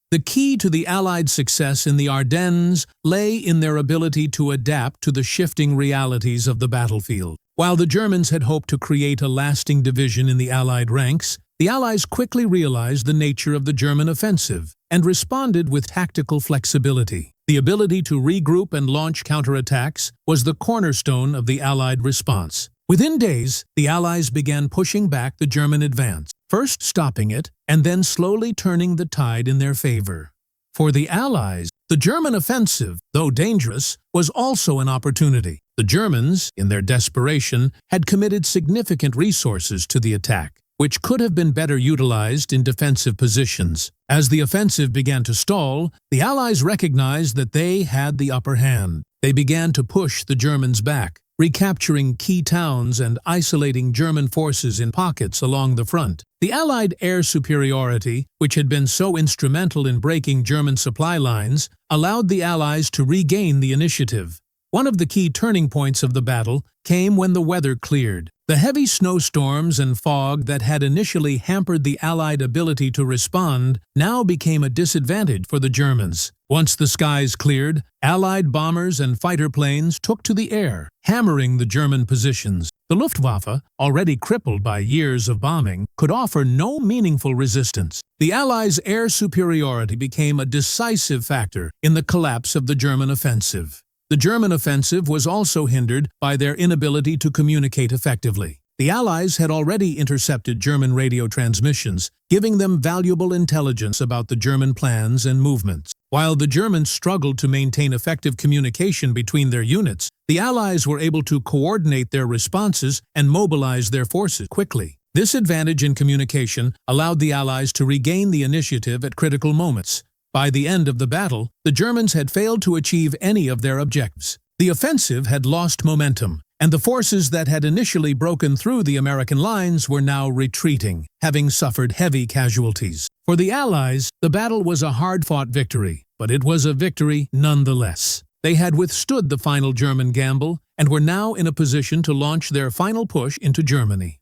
The key to the Allied success in the Ardennes lay in their ability to adapt to the shifting realities of the battlefield. While the Germans had hoped to create a lasting division in the Allied ranks, the Allies quickly realized the nature of the German offensive and responded with tactical flexibility. The ability to regroup and launch counterattacks was the cornerstone of the Allied response. Within days, the Allies began pushing back the German advance, first stopping it and then slowly turning the tide in their favor. For the Allies, the German offensive, though dangerous, was also an opportunity. The Germans, in their desperation, had committed significant resources to the attack, which could have been better utilized in defensive positions. As the offensive began to stall, the Allies recognized that they had the upper hand. They began to push the Germans back, recapturing key towns and isolating German forces in pockets along the front. The Allied air superiority, which had been so instrumental in breaking German supply lines, allowed the Allies to regain the initiative. One of the key turning points of the battle came when the weather cleared. The heavy snowstorms and fog that had initially hampered the Allied ability to respond now became a disadvantage for the Germans. Once the skies cleared, Allied bombers and fighter planes took to the air, hammering the German positions. The Luftwaffe, already crippled by years of bombing, could offer no meaningful resistance. The Allies' air superiority became a decisive factor in the collapse of the German offensive. The German offensive was also hindered by their inability to communicate effectively. The Allies had already intercepted German radio transmissions, giving them valuable intelligence about the German plans and movements. While the Germans struggled to maintain effective communication between their units, the Allies were able to coordinate their responses and mobilize their forces quickly. This advantage in communication allowed the Allies to regain the initiative at critical moments. By the end of the battle, the Germans had failed to achieve any of their objectives. The offensive had lost momentum, and the forces that had initially broken through the American lines were now retreating, having suffered heavy casualties. For the Allies, the battle was a hard-fought victory, but it was a victory nonetheless. They had withstood the final German gamble and were now in a position to launch their final push into Germany.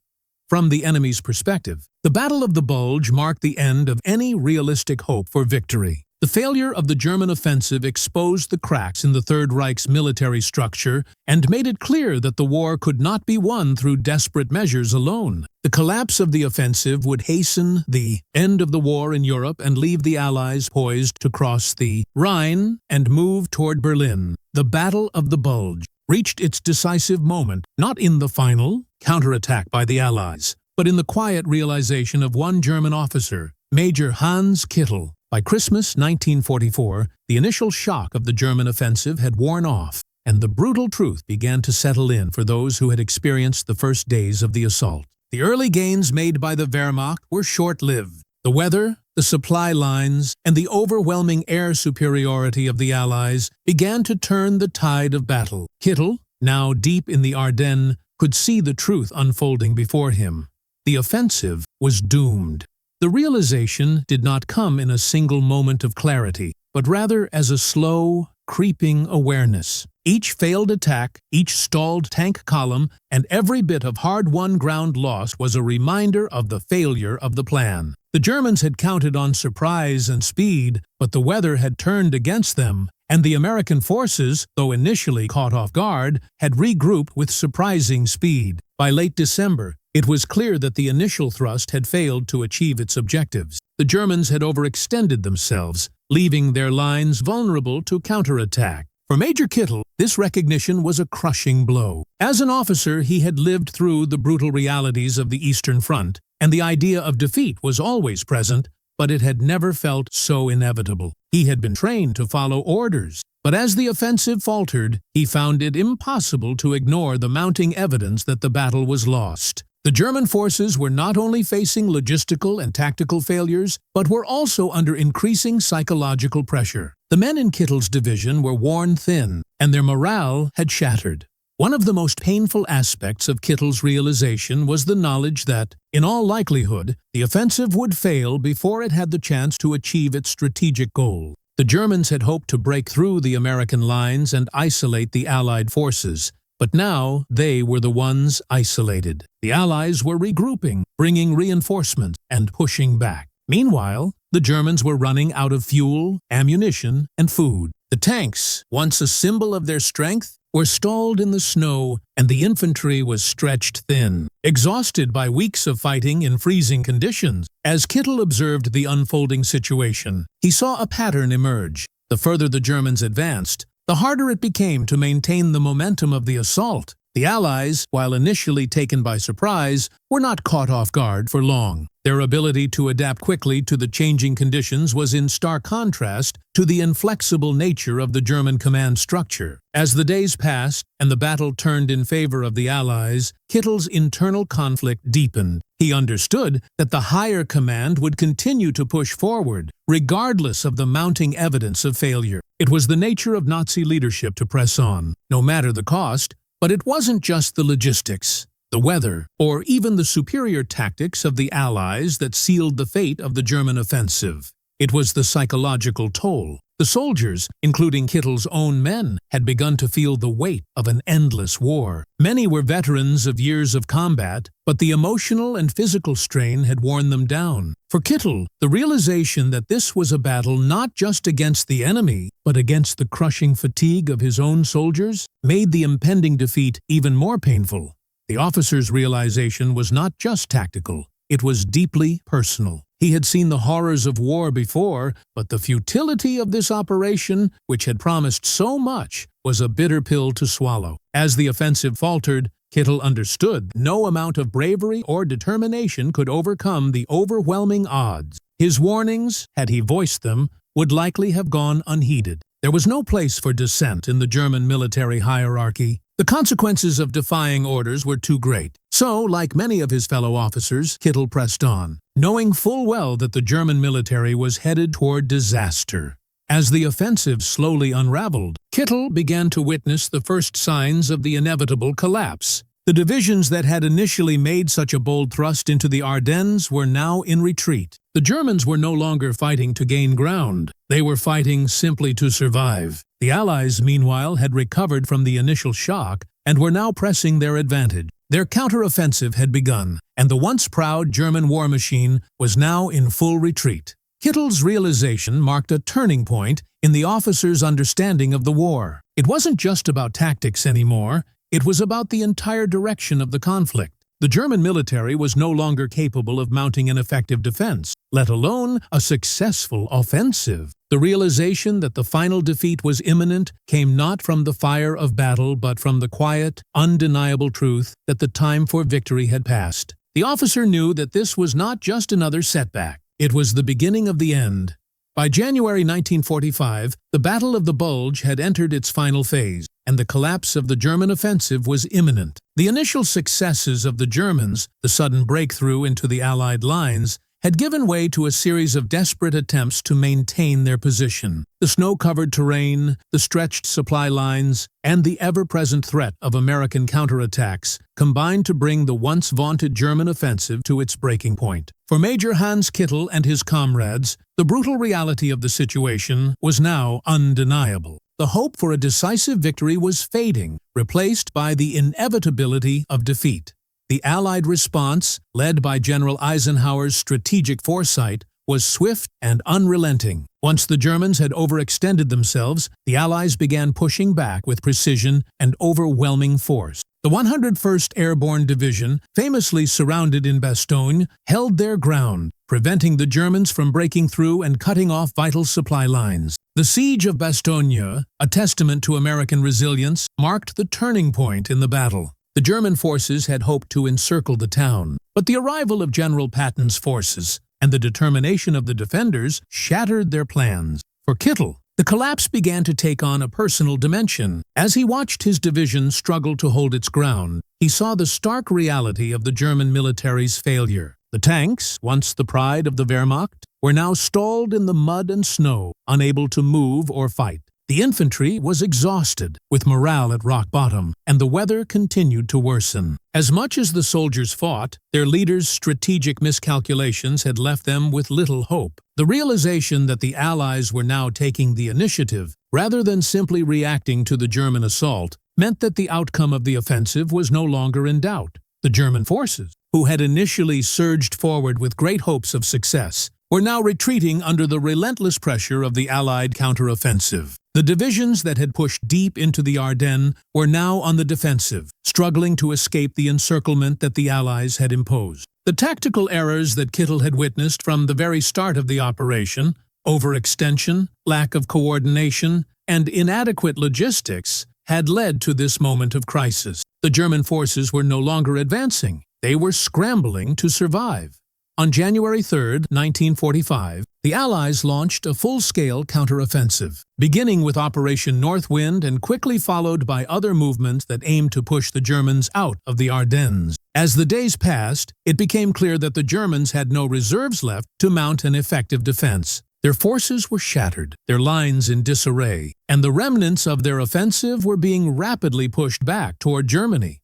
From the enemy's perspective, the Battle of the Bulge marked the end of any realistic hope for victory. The failure of the German offensive exposed the cracks in the Third Reich's military structure and made it clear that the war could not be won through desperate measures alone. The collapse of the offensive would hasten the end of the war in Europe and leave the Allies poised to cross the Rhine and move toward Berlin. The Battle of the Bulge reached its decisive moment, not in the final counterattack by the Allies, but in the quiet realization of one German officer, Major Hans Kittel. By Christmas 1944, the initial shock of the German offensive had worn off, and the brutal truth began to settle in for those who had experienced the first days of the assault. The early gains made by the Wehrmacht were short-lived. The weather, the supply lines, and the overwhelming air superiority of the Allies began to turn the tide of battle. Kittel, now deep in the Ardennes, could see the truth unfolding before him. The offensive was doomed. The realization did not come in a single moment of clarity, but rather as a slow, creeping awareness. Each failed attack, each stalled tank column, and every bit of hard-won ground lost was a reminder of the failure of the plan. The Germans had counted on surprise and speed, but the weather had turned against them, and the American forces, though initially caught off guard, had regrouped with surprising speed. By late December, it was clear that the initial thrust had failed to achieve its objectives. The Germans had overextended themselves, leaving their lines vulnerable to counterattack. For Major Kittel, this recognition was a crushing blow. As an officer, he had lived through the brutal realities of the Eastern Front, and the idea of defeat was always present, but it had never felt so inevitable. He had been trained to follow orders, but as the offensive faltered, he found it impossible to ignore the mounting evidence that the battle was lost. The German forces were not only facing logistical and tactical failures, but were also under increasing psychological pressure. The men in Kittel's division were worn thin, and their morale had shattered. One of the most painful aspects of Kittel's realization was the knowledge that, in all likelihood, the offensive would fail before it had the chance to achieve its strategic goal. The Germans had hoped to break through the American lines and isolate the Allied forces, but now they were the ones isolated. The Allies were regrouping, bringing reinforcements, and pushing back. Meanwhile, the Germans were running out of fuel, ammunition, and food. The tanks, once a symbol of their strength, were stalled in the snow, and the infantry was stretched thin. Exhausted by weeks of fighting in freezing conditions, as Kittel observed the unfolding situation, he saw a pattern emerge. The further the Germans advanced, the harder it became to maintain the momentum of the assault. The Allies, while initially taken by surprise, were not caught off guard for long. Their ability to adapt quickly to the changing conditions was in stark contrast to the inflexible nature of the German command structure. As the days passed and the battle turned in favor of the Allies, Kittel's internal conflict deepened. He understood that the higher command would continue to push forward, regardless of the mounting evidence of failure. It was the nature of Nazi leadership to press on, no matter the cost. But it wasn't just the logistics, the weather, or even the superior tactics of the Allies that sealed the fate of the German offensive. It was the psychological toll. The soldiers, including Kittel's own men, had begun to feel the weight of an endless war. Many were veterans of years of combat, but the emotional and physical strain had worn them down. For Kittel, the realization that this was a battle not just against the enemy, but against the crushing fatigue of his own soldiers, made the impending defeat even more painful. The officer's realization was not just tactical, it was deeply personal. He had seen the horrors of war before, but the futility of this operation, which had promised so much, was a bitter pill to swallow. As the offensive faltered, Kittel understood no amount of bravery or determination could overcome the overwhelming odds. His warnings, had he voiced them, would likely have gone unheeded. There was no place for dissent in the German military hierarchy. The consequences of defying orders were too great. So, like many of his fellow officers, Kittel pressed on, knowing full well that the German military was headed toward disaster. As the offensive slowly unraveled, Kittel began to witness the first signs of the inevitable collapse. The divisions that had initially made such a bold thrust into the Ardennes were now in retreat. The Germans were no longer fighting to gain ground. They were fighting simply to survive. The Allies, meanwhile, had recovered from the initial shock and were now pressing their advantage. Their counteroffensive had begun, and the once proud German war machine was now in full retreat. Kittel's realization marked a turning point in the officers' understanding of the war. It wasn't just about tactics anymore. It was about the entire direction of the conflict. The German military was no longer capable of mounting an effective defense, let alone a successful offensive. The realization that the final defeat was imminent came not from the fire of battle but from the quiet, undeniable truth that the time for victory had passed. The officer knew that this was not just another setback. It was the beginning of the end. By January 1945, the Battle of the Bulge had entered its final phase, and the collapse of the German offensive was imminent. The initial successes of the Germans, the sudden breakthrough into the Allied lines, had given way to a series of desperate attempts to maintain their position. The snow-covered terrain, the stretched supply lines, and the ever-present threat of American counterattacks combined to bring the once-vaunted German offensive to its breaking point. For Major Hans Kittel and his comrades, the brutal reality of the situation was now undeniable. The hope for a decisive victory was fading, replaced by the inevitability of defeat. The Allied response, led by General Eisenhower's strategic foresight, was swift and unrelenting. Once the Germans had overextended themselves, the Allies began pushing back with precision and overwhelming force. The 101st Airborne Division, famously surrounded in Bastogne, held their ground, preventing the Germans from breaking through and cutting off vital supply lines. The Siege of Bastogne, a testament to American resilience, marked the turning point in the battle. The German forces had hoped to encircle the town, but the arrival of General Patton's forces and the determination of the defenders shattered their plans. For Kittel, the collapse began to take on a personal dimension. As he watched his division struggle to hold its ground, he saw the stark reality of the German military's failure. The tanks, once the pride of the Wehrmacht, were now stalled in the mud and snow, unable to move or fight. The infantry was exhausted, with morale at rock bottom, and the weather continued to worsen. As much as the soldiers fought, their leaders' strategic miscalculations had left them with little hope. The realization that the Allies were now taking the initiative, rather than simply reacting to the German assault, meant that the outcome of the offensive was no longer in doubt. The German forces, who had initially surged forward with great hopes of success, were now retreating under the relentless pressure of the Allied counteroffensive. The divisions that had pushed deep into the Ardennes were now on the defensive, struggling to escape the encirclement that the Allies had imposed. The tactical errors that Kittel had witnessed from the very start of the operation, Overextension, lack of coordination, and inadequate logistics had led to this moment of crisis. The German forces were no longer advancing. They were scrambling to survive. On January 3, 1945, the Allies launched a full-scale counteroffensive, beginning with Operation Northwind and quickly followed by other movements that aimed to push the Germans out of the Ardennes. As the days passed, it became clear that the Germans had no reserves left to mount an effective defense. Their forces were shattered, their lines in disarray, and the remnants of their offensive were being rapidly pushed back toward Germany.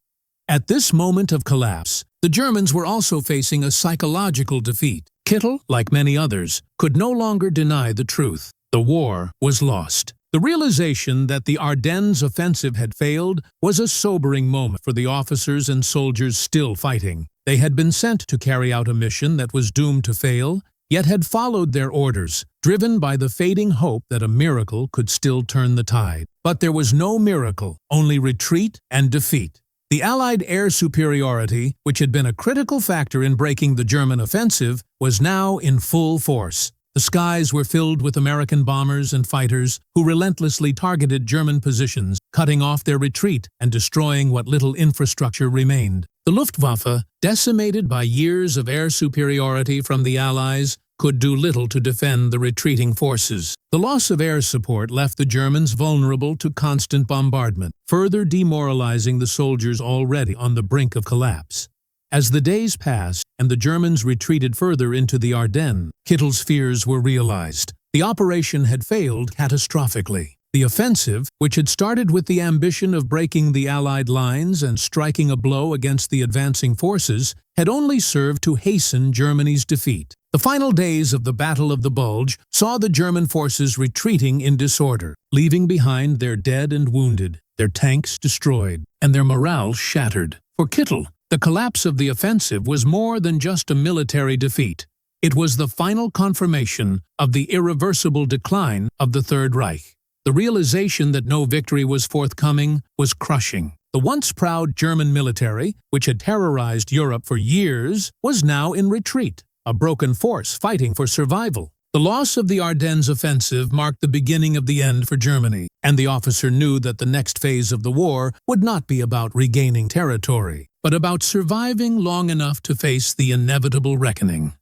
At this moment of collapse, the Germans were also facing a psychological defeat. Kittel, like many others, could no longer deny the truth. The war was lost. The realization that the Ardennes offensive had failed was a sobering moment for the officers and soldiers still fighting. They had been sent to carry out a mission that was doomed to fail, yet had followed their orders, driven by the fading hope that a miracle could still turn the tide. But there was no miracle, only retreat and defeat. The Allied air superiority, which had been a critical factor in breaking the German offensive, was now in full force. The skies were filled with American bombers and fighters who relentlessly targeted German positions, cutting off their retreat and destroying what little infrastructure remained. The Luftwaffe, decimated by years of air superiority from the Allies, could do little to defend the retreating forces. The loss of air support left the Germans vulnerable to constant bombardment, further demoralizing the soldiers already on the brink of collapse. As the days passed and the Germans retreated further into the Ardennes, Kittel's fears were realized. The operation had failed catastrophically. The offensive, which had started with the ambition of breaking the Allied lines and striking a blow against the advancing forces, had only served to hasten Germany's defeat. The final days of the Battle of the Bulge saw the German forces retreating in disorder, leaving behind their dead and wounded, their tanks destroyed, and their morale shattered. For Kittel, the collapse of the offensive was more than just a military defeat. It was the final confirmation of the irreversible decline of the Third Reich. The realization that no victory was forthcoming was crushing. The once proud German military, which had terrorized Europe for years, was now in retreat, a broken force fighting for survival. The loss of the Ardennes offensive marked the beginning of the end for Germany, and the officer knew that the next phase of the war would not be about regaining territory, but about surviving long enough to face the inevitable reckoning.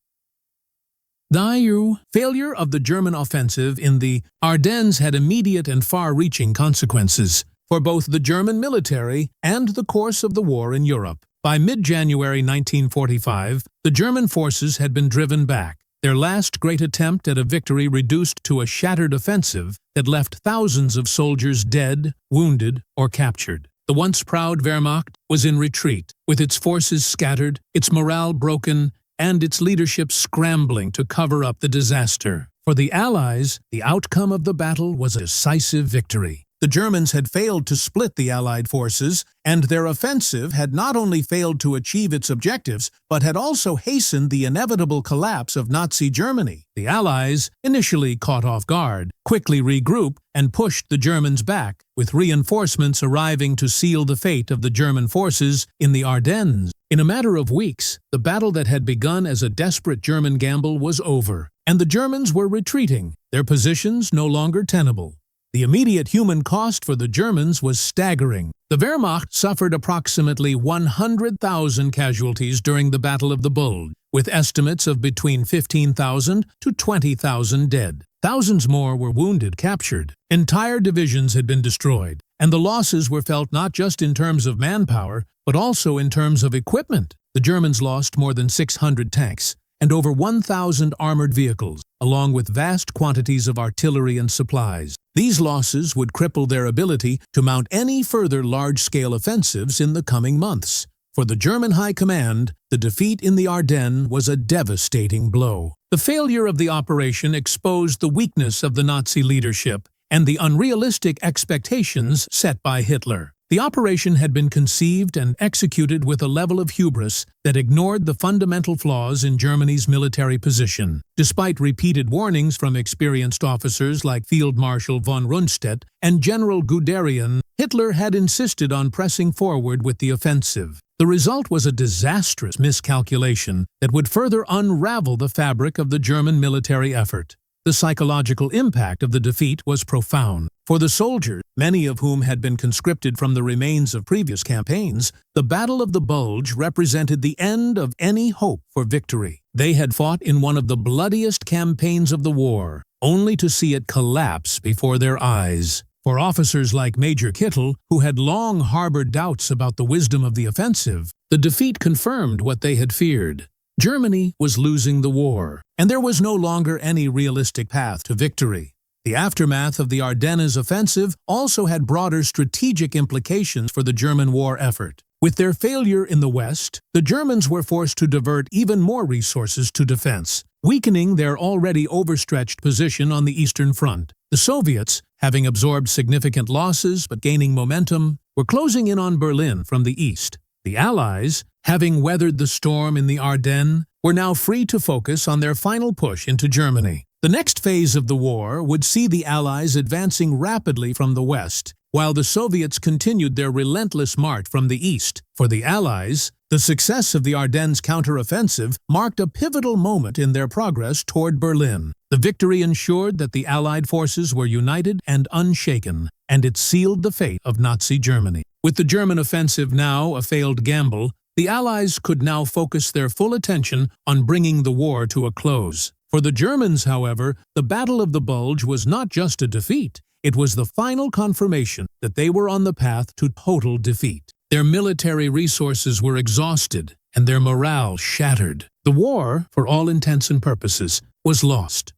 The failure of the German offensive in the Ardennes had immediate and far-reaching consequences for both the German military and the course of the war in Europe. By mid-January 1945, the German forces had been driven back, their last great attempt at a victory reduced to a shattered offensive that left thousands of soldiers dead, wounded, or captured. The once proud Wehrmacht was in retreat, with its forces scattered, its morale broken, and its leadership scrambling to cover up the disaster. For the Allies, the outcome of the battle was a decisive victory. The Germans had failed to split the Allied forces, and their offensive had not only failed to achieve its objectives, but had also hastened the inevitable collapse of Nazi Germany. The Allies, initially caught off guard, quickly regrouped and pushed the Germans back, with reinforcements arriving to seal the fate of the German forces in the Ardennes. In a matter of weeks, the battle that had begun as a desperate German gamble was over, and the Germans were retreating, their positions no longer tenable. The immediate human cost for the Germans was staggering. The Wehrmacht suffered approximately 100,000 casualties during the Battle of the Bulge, with estimates of between 15,000 to 20,000 dead. Thousands more were wounded, captured. Entire divisions had been destroyed, and the losses were felt not just in terms of manpower, but also in terms of equipment. The Germans lost more than 600 tanks and over 1,000 armored vehicles, along with vast quantities of artillery and supplies. These losses would cripple their ability to mount any further large-scale offensives in the coming months. For the German High Command, the defeat in the Ardennes was a devastating blow. The failure of the operation exposed the weakness of the Nazi leadership and the unrealistic expectations set by Hitler. The operation had been conceived and executed with a level of hubris that ignored the fundamental flaws in Germany's military position. Despite repeated warnings from experienced officers like Field Marshal von Rundstedt and General Guderian, Hitler had insisted on pressing forward with the offensive. The result was a disastrous miscalculation that would further unravel the fabric of the German military effort. The psychological impact of the defeat was profound. For the soldiers, many of whom had been conscripted from the remains of previous campaigns, the Battle of the Bulge represented the end of any hope for victory. They had fought in one of the bloodiest campaigns of the war, only to see it collapse before their eyes. For officers like Major Kittel, who had long harbored doubts about the wisdom of the offensive, the defeat confirmed what they had feared. Germany was losing the war, and there was no longer any realistic path to victory. The aftermath of the Ardennes offensive also had broader strategic implications for the German war effort. With their failure in the West, the Germans were forced to divert even more resources to defense, weakening their already overstretched position on the Eastern Front. The Soviets, having absorbed significant losses but gaining momentum, were closing in on Berlin from the east. The Allies, having weathered the storm in the Ardennes, were now free to focus on their final push into Germany. The next phase of the war would see the Allies advancing rapidly from the west, while the Soviets continued their relentless march from the east. For the Allies, the success of the Ardennes counteroffensive marked a pivotal moment in their progress toward Berlin. The victory ensured that the Allied forces were united and unshaken, and it sealed the fate of Nazi Germany. With the German offensive now a failed gamble, the Allies could now focus their full attention on bringing the war to a close. For the Germans, however, the Battle of the Bulge was not just a defeat. It was the final confirmation that they were on the path to total defeat. Their military resources were exhausted, and their morale shattered. The war, for all intents and purposes, was lost.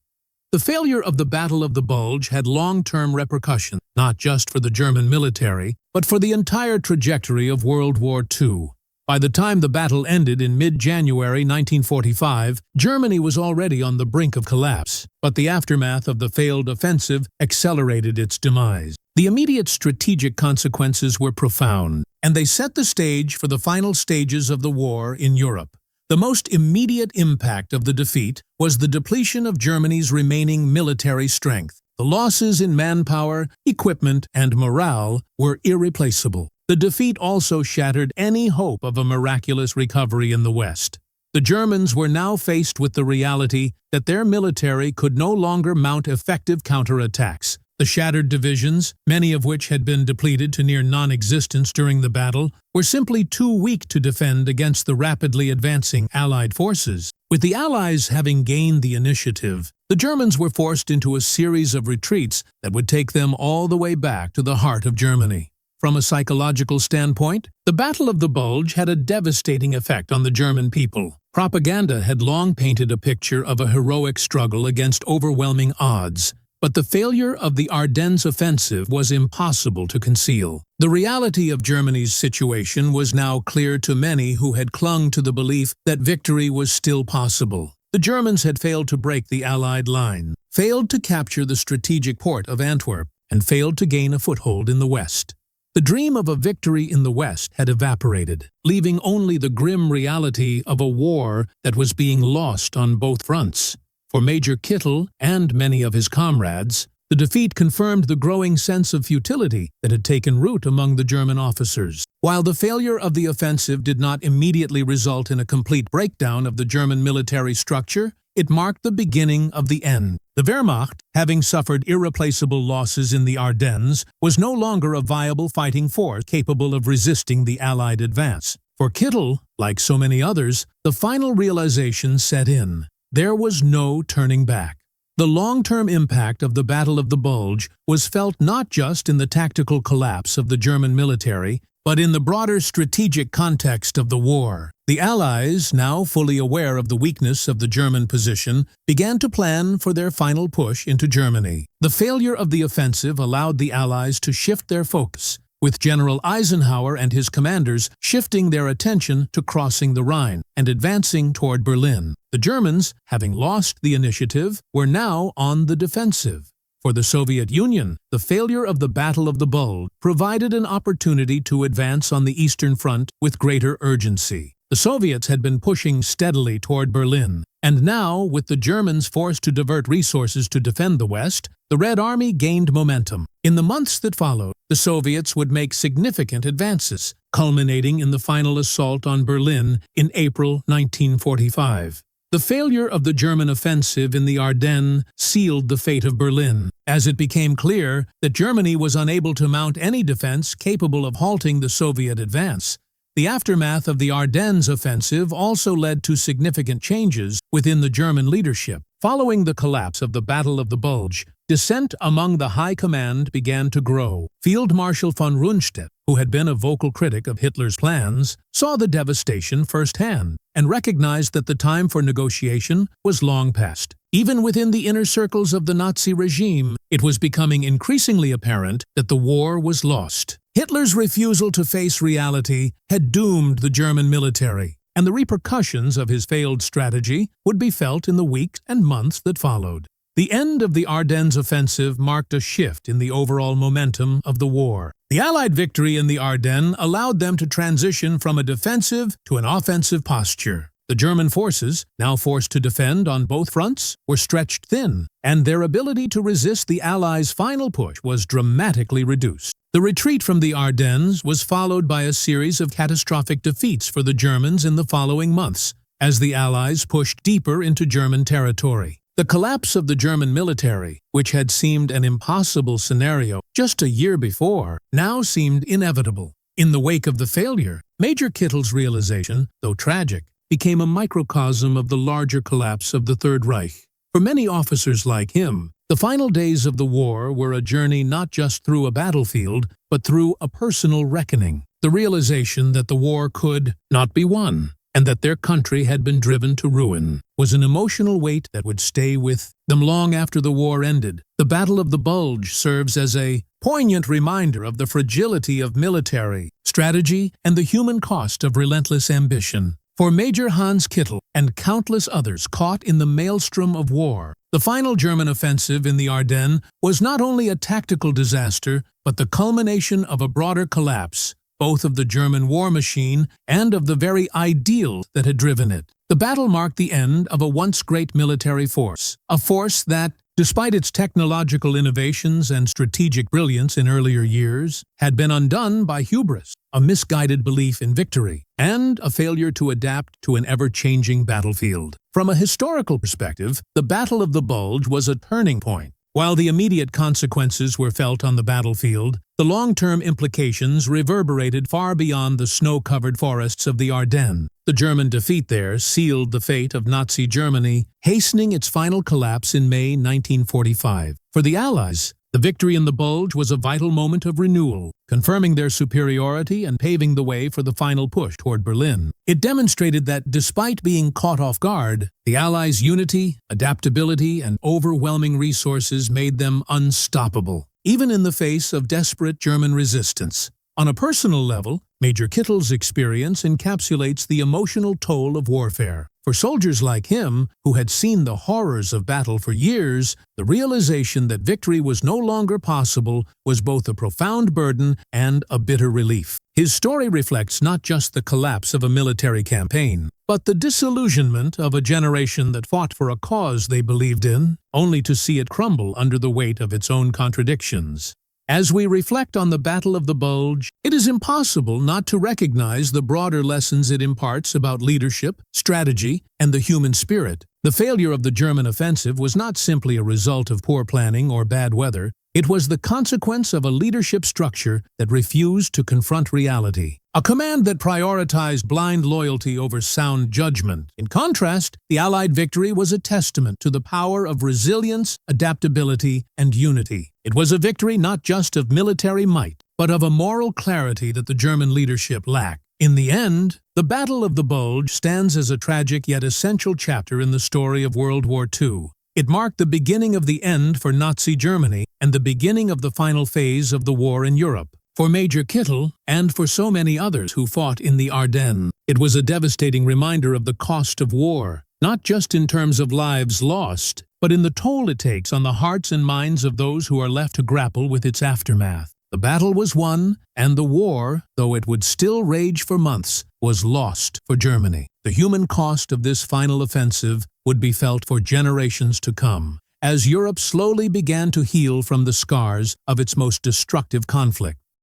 The failure of the Battle of the Bulge had long-term repercussions, not just for the German military, but for the entire trajectory of World War II. By the time the battle ended in mid-January 1945, Germany was already on the brink of collapse, but the aftermath of the failed offensive accelerated its demise. The immediate strategic consequences were profound, and they set the stage for the final stages of the war in Europe. The most immediate impact of the defeat was the depletion of Germany's remaining military strength. The losses in manpower, equipment, and morale were irreplaceable. The defeat also shattered any hope of a miraculous recovery in the West. The Germans were now faced with the reality that their military could no longer mount effective counterattacks. The shattered divisions, many of which had been depleted to near non-existence during the battle, were simply too weak to defend against the rapidly advancing Allied forces. With the Allies having gained the initiative, the Germans were forced into a series of retreats that would take them all the way back to the heart of Germany. From a psychological standpoint, the Battle of the Bulge had a devastating effect on the German people. Propaganda had long painted a picture of a heroic struggle against overwhelming odds, but the failure of the Ardennes offensive was impossible to conceal. The reality of Germany's situation was now clear to many who had clung to the belief that victory was still possible. The Germans had failed to break the Allied line, failed to capture the strategic port of Antwerp, and failed to gain a foothold in the West. The dream of a victory in the West had evaporated, leaving only the grim reality of a war that was being lost on both fronts. For Major Kittel and many of his comrades, the defeat confirmed the growing sense of futility that had taken root among the German officers. While the failure of the offensive did not immediately result in a complete breakdown of the German military structure, it marked the beginning of the end. The Wehrmacht, having suffered irreplaceable losses in the Ardennes, was no longer a viable fighting force capable of resisting the Allied advance. For Kittel, like so many others, the final realization set in. There was no turning back. The long-term impact of the Battle of the Bulge was felt not just in the tactical collapse of the German military, but in the broader strategic context of the war. The Allies, now fully aware of the weakness of the German position, began to plan for their final push into Germany. The failure of the offensive allowed the Allies to shift their focus, with General Eisenhower and his commanders shifting their attention to crossing the Rhine and advancing toward Berlin. The Germans, having lost the initiative, were now on the defensive. For the Soviet Union, the failure of the Battle of the Bulge provided an opportunity to advance on the Eastern Front with greater urgency. The Soviets had been pushing steadily toward Berlin, and now, with the Germans forced to divert resources to defend the West, the Red Army gained momentum. In the months that followed, the Soviets would make significant advances, culminating in the final assault on Berlin in April 1945. The failure of the German offensive in the Ardennes sealed the fate of Berlin, as it became clear that Germany was unable to mount any defense capable of halting the Soviet advance. The aftermath of the Ardennes offensive also led to significant changes within the German leadership. Following the collapse of the Battle of the Bulge, dissent among the high command began to grow. Field Marshal von Rundstedt, who had been a vocal critic of Hitler's plans, saw the devastation firsthand and recognized that the time for negotiation was long past. Even within the inner circles of the Nazi regime, it was becoming increasingly apparent that the war was lost. Hitler's refusal to face reality had doomed the German military, and the repercussions of his failed strategy would be felt in the weeks and months that followed. The end of the Ardennes offensive marked a shift in the overall momentum of the war. The Allied victory in the Ardennes allowed them to transition from a defensive to an offensive posture. The German forces, now forced to defend on both fronts, were stretched thin, and their ability to resist the Allies' final push was dramatically reduced. The retreat from the Ardennes was followed by a series of catastrophic defeats for the Germans in the following months, as the Allies pushed deeper into German territory. The collapse of the German military, which had seemed an impossible scenario just a year before, now seemed inevitable. In the wake of the failure, Major Kittel's realization, though tragic, became a microcosm of the larger collapse of the Third Reich. For many officers like him, the final days of the war were a journey not just through a battlefield, but through a personal reckoning. The realization that the war could not be won, and that their country had been driven to ruin, was an emotional weight that would stay with them long after the war ended. The Battle of the Bulge serves as a poignant reminder of the fragility of military strategy and the human cost of relentless ambition. For Major Hans Kittel and countless others caught in the maelstrom of war, the final German offensive in the Ardennes was not only a tactical disaster, but the culmination of a broader collapse, both of the German war machine and of the very ideals that had driven it. The battle marked the end of a once great military force, a force that, despite its technological innovations and strategic brilliance in earlier years, had been undone by hubris, a misguided belief in victory, and a failure to adapt to an ever-changing battlefield. From a historical perspective, the Battle of the Bulge was a turning point. While the immediate consequences were felt on the battlefield, the long-term implications reverberated far beyond the snow-covered forests of the Ardennes. The German defeat there sealed the fate of Nazi Germany, hastening its final collapse in May 1945. For the Allies, the victory in the Bulge was a vital moment of renewal, confirming their superiority and paving the way for the final push toward Berlin. It demonstrated that, despite being caught off guard, the Allies' unity, adaptability, and overwhelming resources made them unstoppable, even in the face of desperate German resistance. On a personal level, Major Kittel's experience encapsulates the emotional toll of warfare. For soldiers like him, who had seen the horrors of battle for years, the realization that victory was no longer possible was both a profound burden and a bitter relief. His story reflects not just the collapse of a military campaign, but the disillusionment of a generation that fought for a cause they believed in, only to see it crumble under the weight of its own contradictions. As we reflect on the Battle of the Bulge, it is impossible not to recognize the broader lessons it imparts about leadership, strategy, and the human spirit. The failure of the German offensive was not simply a result of poor planning or bad weather. It was the consequence of a leadership structure that refused to confront reality, a command that prioritized blind loyalty over sound judgment. In contrast, the Allied victory was a testament to the power of resilience, adaptability, and unity. It was a victory not just of military might, but of a moral clarity that the German leadership lacked. In the end, the Battle of the Bulge stands as a tragic yet essential chapter in the story of World War II. It marked the beginning of the end for Nazi Germany and the beginning of the final phase of the war in Europe. For Major Kittel, and for so many others who fought in the Ardennes, it was a devastating reminder of the cost of war, not just in terms of lives lost, but in the toll it takes on the hearts and minds of those who are left to grapple with its aftermath. The battle was won, and the war, though it would still rage for months, was lost for Germany. The human cost of this final offensive would be felt for generations to come, as Europe slowly began to heal from the scars of its most destructive conflict.